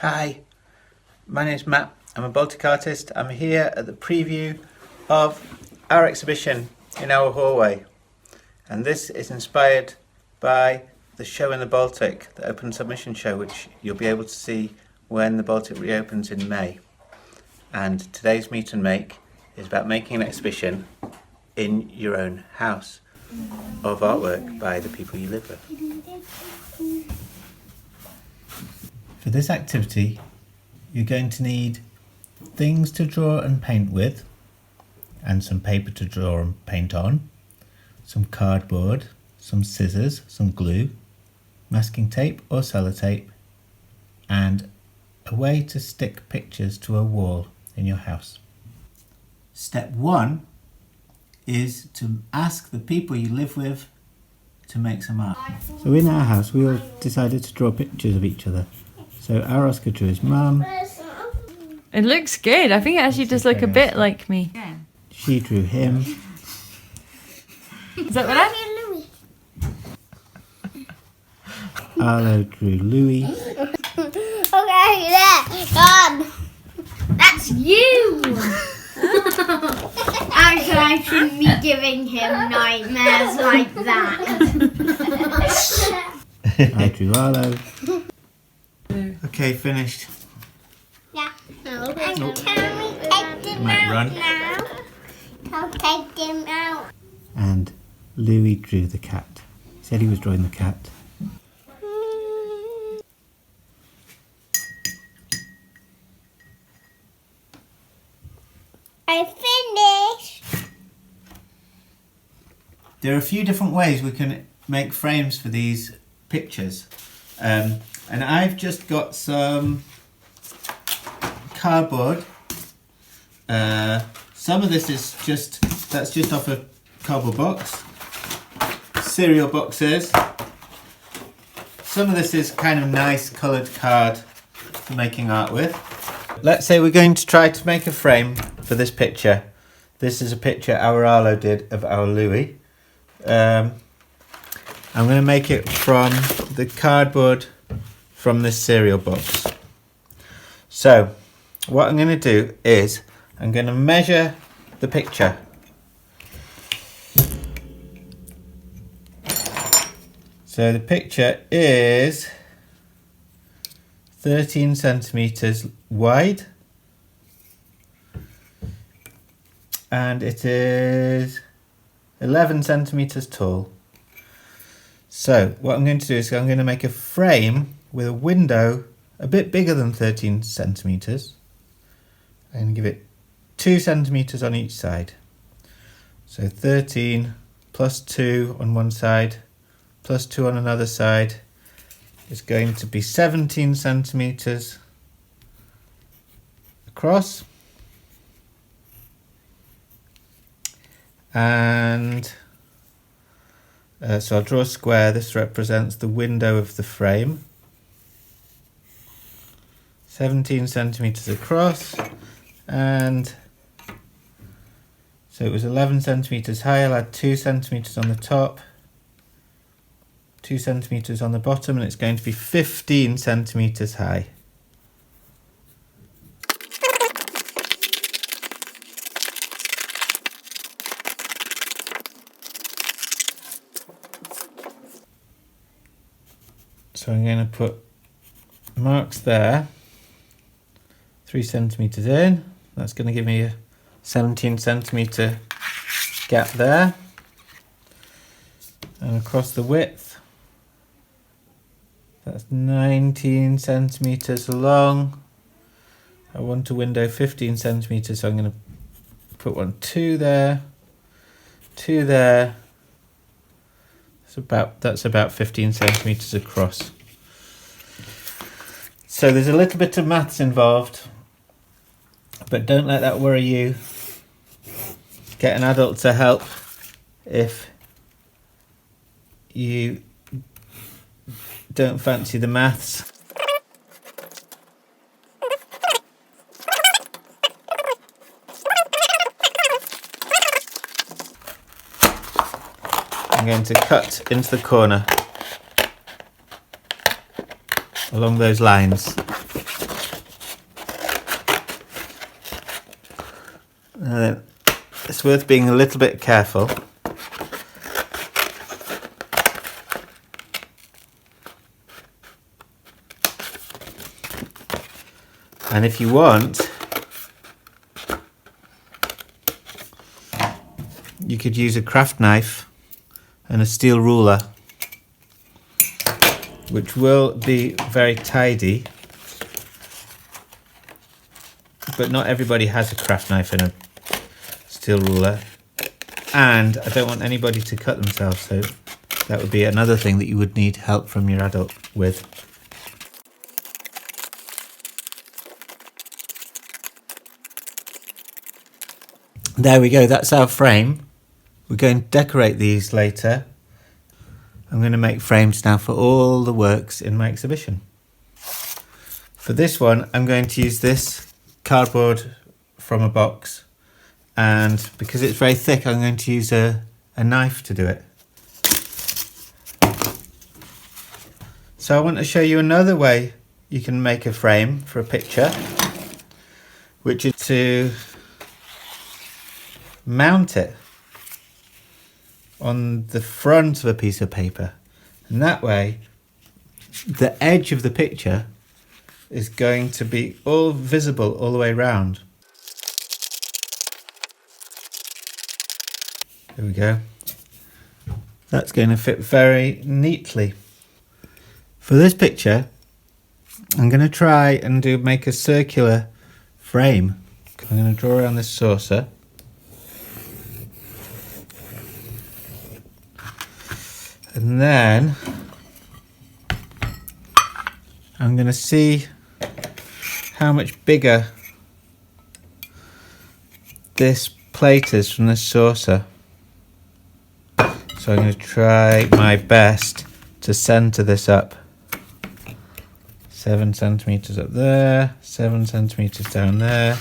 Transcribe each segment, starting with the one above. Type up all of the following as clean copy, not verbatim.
Hi, my name is Matt. I'm a Baltic artist. I'm here at the preview of our exhibition in our hallway, and this is inspired by the show in the Baltic, the Open Submission show, which you'll be able to see when the Baltic reopens in May. And today's Meet and Make is about making an exhibition in your own house of artwork by the people you live with. For this activity, you're going to need things to draw and paint with, and some paper to draw and paint on, some cardboard, some scissors, some glue, masking tape or sellotape, and a way to stick pictures to a wall in your house. Step 1 is to ask the people you live with to make some art. So in our house we all decided to draw pictures of each other. So our Oscar drew his mum. It looks good. I think it actually does look a bit like me. Yeah. She drew him. Is that what I... Arlo drew Louis. Okay, there, gone. That's you. Actually, I shouldn't be giving him nightmares like that. I drew Arlo. Okay, finished. Yeah. And can we take him Might out run. now? I'll take him out. And Louis drew the cat. He said he was drawing the cat. I finished. There are a few different ways we can make frames for these pictures. And I've just got some cardboard. Some of this is that's just off a cardboard box. Cereal boxes. Some of this is kind of nice coloured card for making art with. Let's say we're going to try to make a frame for this picture. This is a picture our Arlo did of our Louis. I'm going to make it from the cardboard from this cereal box. So what I'm going to do is I'm going to measure the picture. So the picture is 13 centimeters wide and it is 11 centimeters tall. So what I'm going to do is I'm going to make a frame with a window a bit bigger than 13 centimeters and give it 2 centimeters on each side. So 13 plus 2 on one side plus 2 on another side is going to be 17 centimeters across, and so I'll draw a square. This represents the window of the frame. 17 centimeters across, and so it was 11 centimeters high. I'll add 2 centimeters on the top, 2 centimeters on the bottom, and it's going to be 15 centimeters high. So I'm going to put marks there, 3 centimeters in. That's going to give me a 17 centimeter gap there. And across the width, that's 19 centimeters long. I want a window 15 centimeters, so I'm going to put 2 there, 2 there. That's about 15 centimeters across. So there's a little bit of maths involved, but don't let that worry you. Get an adult to help if you don't fancy the maths. I'm going to cut into the corner along those lines. it's worth being a little bit careful. And if you want, you could use a craft knife and a steel ruler, which will be very tidy, but not everybody has a craft knife and a steel ruler, and I don't want anybody to cut themselves, so that would be another thing that you would need help from your adult with. There we go, that's our frame. We're going to decorate these later. I'm going to make frames now for all the works in my exhibition. For this one, I'm going to use this cardboard from a box, and because it's very thick, I'm going to use a knife to do it. So I want to show you another way you can make a frame for a picture, which is to mount it on the front of a piece of paper, and that way the edge of the picture is going to be all visible all the way around. There we go. That's going to fit very neatly. For this picture, I'm going to try and make a circular frame. I'm going to draw around this saucer. And then I'm going to see how much bigger this plate is from this saucer. So I'm going to try my best to centre this up. 7 centimetres up there, 7 centimetres down there.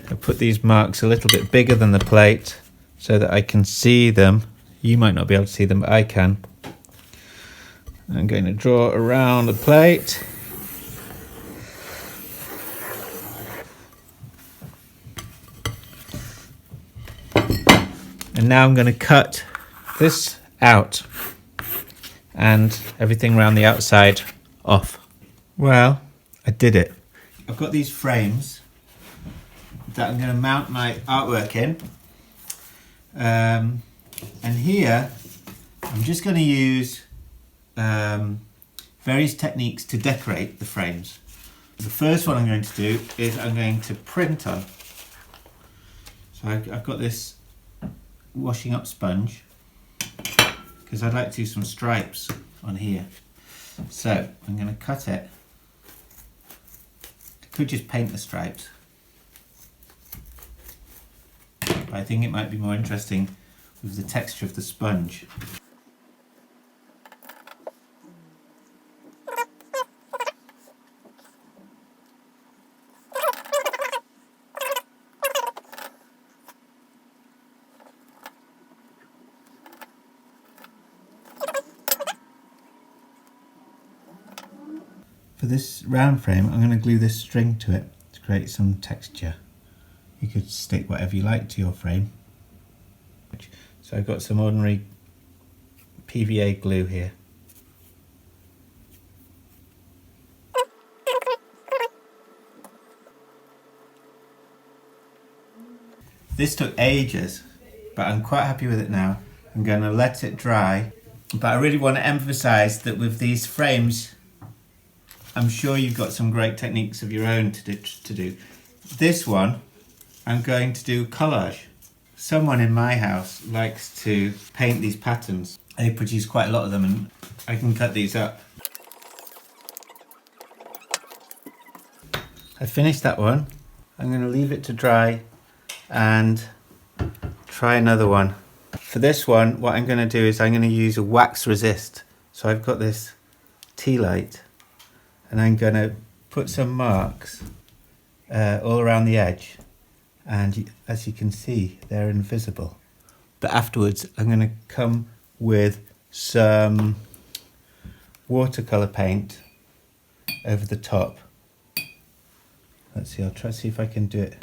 I'll put these marks a little bit bigger than the plate so that I can see them. You might not be able to see them, but I can. I'm going to draw around the plate. And now I'm going to cut this out and everything around the outside off. Well, I did it. I've got these frames that I'm going to mount my artwork in. And here, I'm just going to use various techniques to decorate the frames. The first one I'm going to do is I'm going to print on. So I've got this washing up sponge because I'd like to do some stripes on here. So I'm going to cut it. I could just paint the stripes, but I think it might be more interesting with the texture of the sponge. For this round frame, I'm going to glue this string to it to create some texture. You could stick whatever you like to your frame. So I've got some ordinary PVA glue here. This took ages, but I'm quite happy with it now. I'm going to let it dry, but I really want to emphasize that with these frames, I'm sure you've got some great techniques of your own to do. This one, I'm going to do collage. Someone in my house likes to paint these patterns. They produce quite a lot of them and I can cut these up. I finished that one. I'm going to leave it to dry and try another one. For this one, what I'm going to do is I'm going to use a wax resist. So I've got this tea light and I'm going to put some marks all around the edge. And as you can see, they're invisible. But afterwards, I'm going to come with some watercolour paint over the top. Let's see, I'll try to see if I can do it.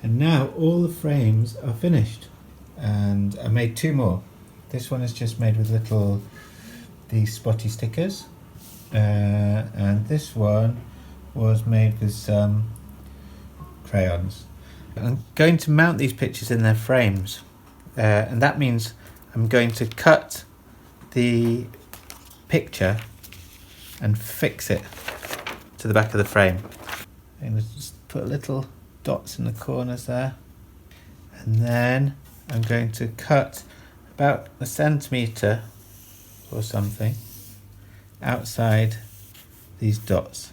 And now all the frames are finished, and I made 2 more. This one is just made with these spotty stickers, and this one was made with some crayons. I'm going to mount these pictures in their frames, and that means I'm going to cut the picture and fix it to the back of the frame. I'm going to just put little dots in the corners there, and then I'm going to cut about 1 centimetre or something outside these dots.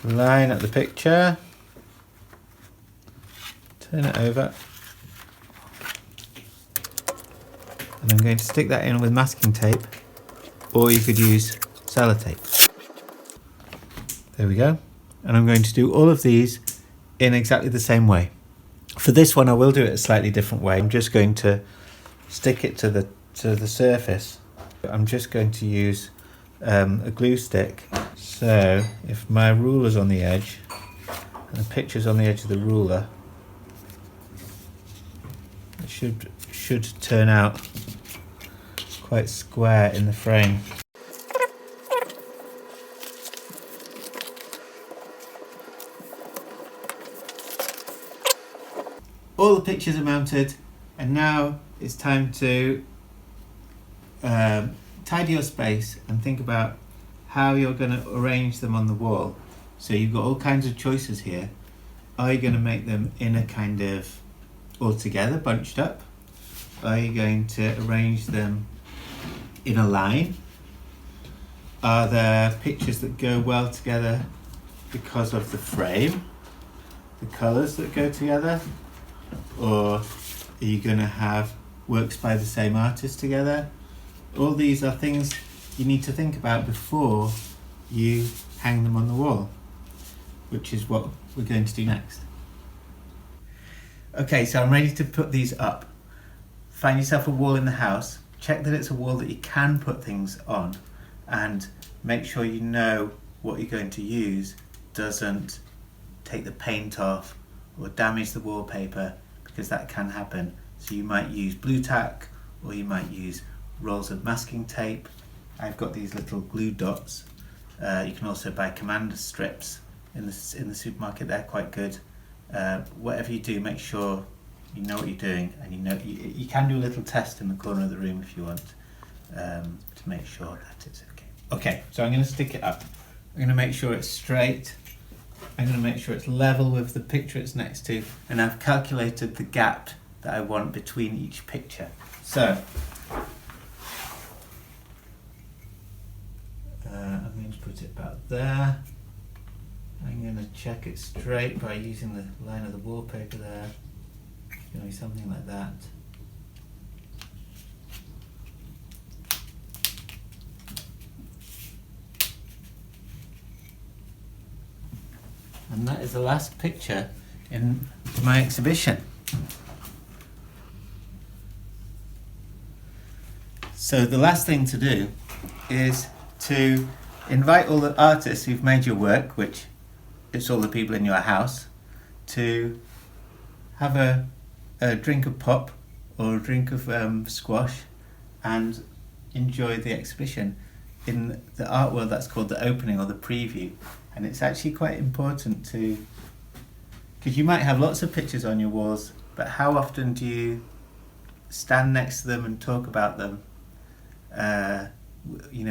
Line up the picture, turn it over, and I'm going to stick that in with masking tape, or you could use sellotape. There we go. And I'm going to do all of these in exactly the same way. For this one I will do it a slightly different way. I'm just going to stick it to the surface. I'm just going to use a glue stick. So if my ruler's on the edge and the picture's on the edge of the ruler, it should turn out quite square in the frame. All the pictures are mounted, and now it's time to tidy your space and think about how you're going to arrange them on the wall. So you've got all kinds of choices here. Are you going to make them in a kind of all together, bunched up? Are you going to arrange them in a line? Are there pictures that go well together because of the frame, the colours that go together? Or are you going to have works by the same artist together? All these are things you need to think about before you hang them on the wall, which is what we're going to do next. Okay, so I'm ready to put these up. Find yourself a wall in the house, check that it's a wall that you can put things on, and make sure you know what you're going to use doesn't take the paint off or damage the wallpaper, because that can happen. So you might use blue tack, or you might use rolls of masking tape. I've got these little glue dots. You can also buy commander strips in the supermarket. They're quite good. Whatever you do, make sure you know what you're doing, and you can do a little test in the corner of the room if you want, to make sure that it's okay. Okay, so I'm going to stick it up. I'm going to make sure it's straight. I'm going to make sure it's level with the picture it's next to, and I've calculated the gap that I want between each picture. So I'm going to put it about there. I'm going to check it straight by using the line of the wallpaper there. It's going to be something like that. And that is the last picture in my exhibition. So the last thing to do is to invite all the artists who've made your work, which it's all the people in your house, to have a drink of pop or a drink of squash and enjoy the exhibition. In the art world, that's called the opening or the preview, and it's actually quite important because you might have lots of pictures on your walls, but how often do you stand next to them and talk about them,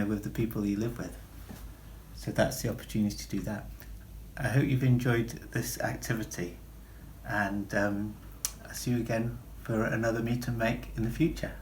with the people you live with? So that's the opportunity to do that. I hope you've enjoyed this activity, and I'll see you again for another Meet and Make in the future.